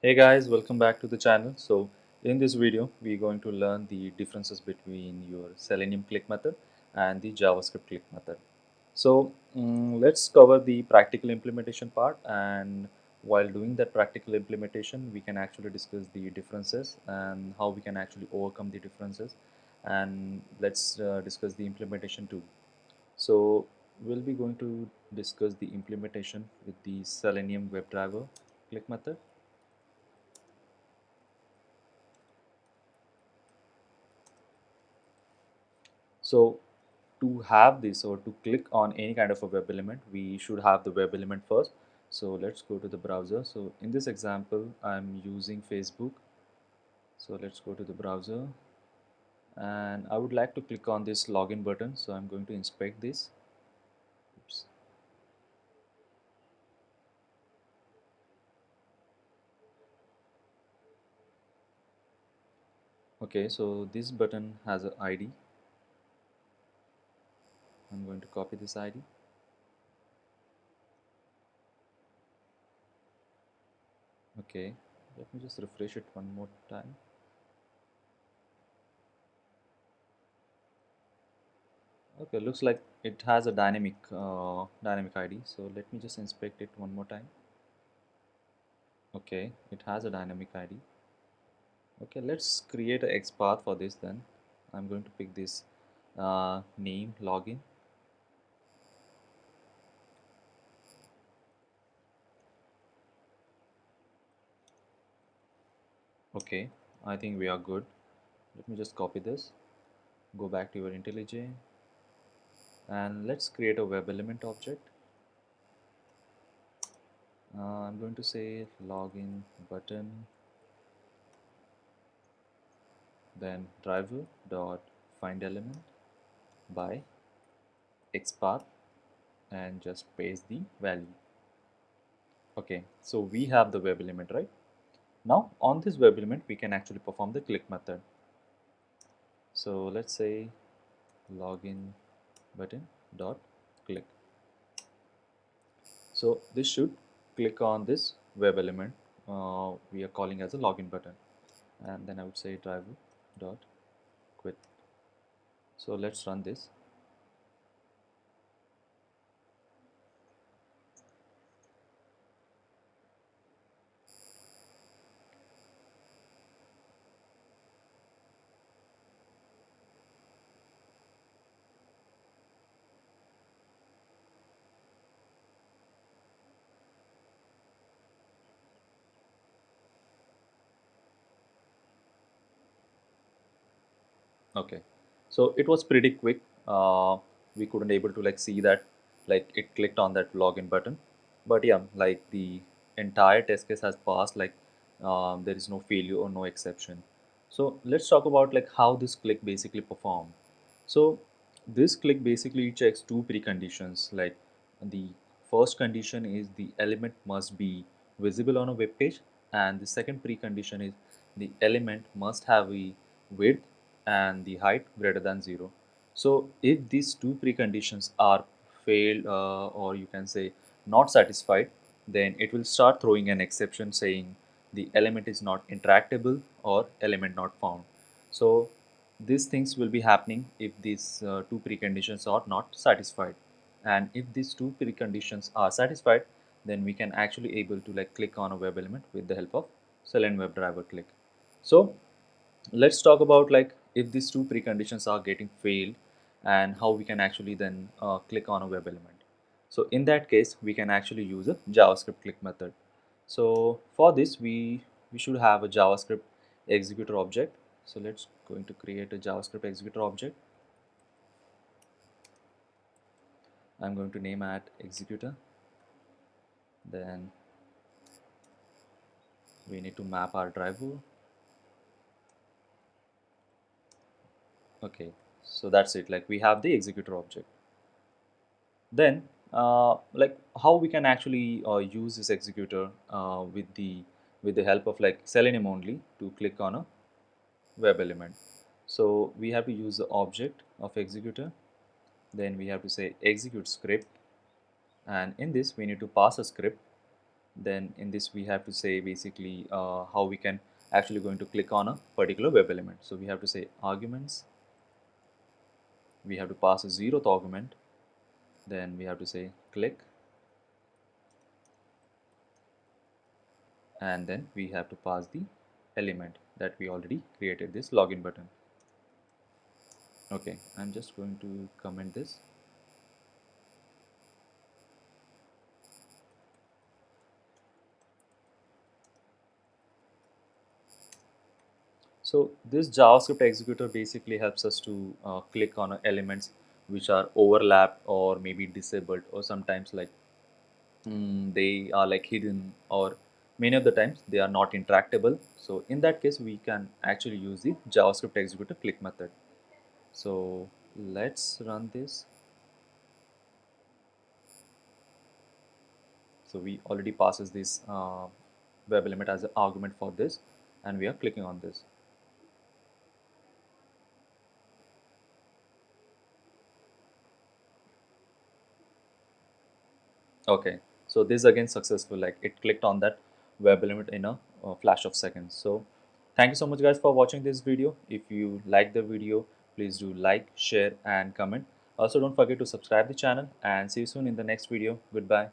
Hey guys, welcome back to the channel. So in this video, we're going to learn the differences between your Selenium click method and the JavaScript click method. So let's cover the practical implementation part, and while doing that practical implementation, we can actually discuss the differences and how we can actually overcome the differences, and let's discuss the implementation too. So we'll be going to discuss the implementation with the Selenium WebDriver click method. So to have this or to click on any kind of a web element, we should have the web element first. So let's go to the browser. So in this example, I'm using Facebook. So let's go to the browser and I would like to click on this login button. So I'm going to inspect this. Oops. Okay, so this button has an ID. I'm going to copy this ID. Okay, let me just refresh it one more time. Okay, looks like it has a dynamic ID. So let me just inspect it one more time. Okay, it has a dynamic ID. Okay, let's create a XPath for this then. I'm going to pick this name login. Okay, I think we are good. Let me just copy this, go back to your IntelliJ, and let's create a web element object. I'm going to say login button, then driver dot find element by XPath, and just paste the value. Okay, so we have the web element, right? Now on this web element, we can actually perform the click method. So let's say login button dot click. So this should click on this web element we are calling as a login button, and then I would say driver dot quit. So let's run this. Okay, so it was pretty quick. We couldn't able to like see that like it clicked on that login button, but yeah, like the entire test case has passed. Like there is no failure or no exception. So let's talk about like how this click basically perform. So this click basically checks two preconditions. Like the first condition is the element must be visible on a web page, and the second precondition is the element must have a width and the height greater than 0. So if these two preconditions are failed or you can say not satisfied, then it will start throwing an exception saying the element is not interactable or element not found. So these things will be happening if these two preconditions are not satisfied, and if these two preconditions are satisfied, then we can actually able to like click on a web element with the help of Selenium WebDriver click. So let's talk about like if these two preconditions are getting failed and how we can actually then click on a web element. So in that case, we can actually use a JavaScript click method. So for this, we should have a JavaScript executor object. So let's going to create a JavaScript executor object. I'm going to name at executor. Then we need to map our driver. Okay, so that's it. Like we have the executor object. Then like how we can actually use this executor with the help of like Selenium only to click on a web element. So we have to use the object of executor, then we have to say execute script, and in this we need to pass a script. Then in this we have to say basically how we can actually going to click on a particular web element. So we have to say arguments, we have to pass a 0th argument, then we have to say click, and then we have to pass the element that we already created, this login button. Okay, I'm just going to comment this. So this JavaScript executor basically helps us to click on elements which are overlapped or maybe disabled, or sometimes like they are like hidden, or many of the times they are not interactable. So in that case we can actually use the JavaScript executor click method. So let's run this. So we already passes this web element as an argument for this, and we are clicking on this. Okay, so this is again successful, like it clicked on that web element in a flash of seconds. So thank you so much guys for watching this video. If you like the video, please do like, share and comment. Also don't forget to subscribe the channel, and see you soon in the next video. Goodbye.